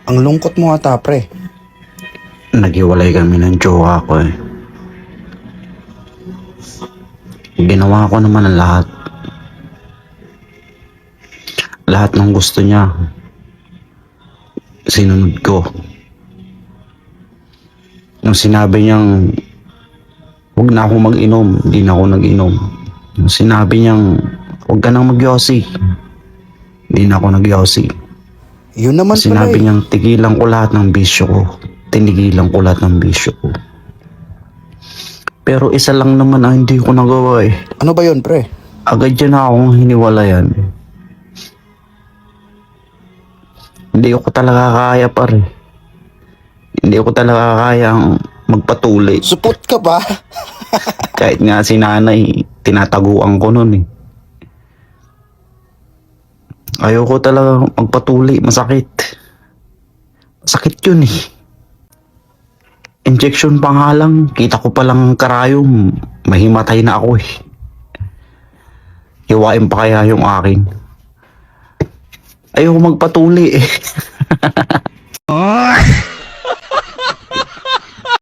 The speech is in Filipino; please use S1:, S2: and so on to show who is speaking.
S1: Ang lungkot mo ata, pre.
S2: Naghiwalay kami ng jowa ko eh. Ginawa ko naman ang lahat. Lahat ng gusto niya. Sinunod ko. Nung sinabi niyang huwag na ako mag-inom, hindi na ako nag-inom. Nung sinabi niyang huwag ka nang mag-yosi, hindi na ako nag-yosi.
S1: Yun naman pala
S2: Sinabi
S1: eh.
S2: niyang tigilan ko lahat ng bisyo ko. Tinigilan ko lahat ng bisyo ko. Pero isa lang naman ang hindi ko nagawa eh.
S1: Ano ba yun, pre?
S2: Agad yun na akong hiniwalayan. Hindi ko talaga kaya pare. Hindi ko talaga kayang magpatuloy.
S1: Supot ka ba?
S2: Kahit nga si nanay, tinataguan ko nun eh. Ayoko talaga magpatuloy, masakit. Sakit yun eh. Injection pa nga lang, kita ko palang karayom, mahimatay na ako eh. Hiwain pa kaya yung akin. Ayoko magpatuloy eh.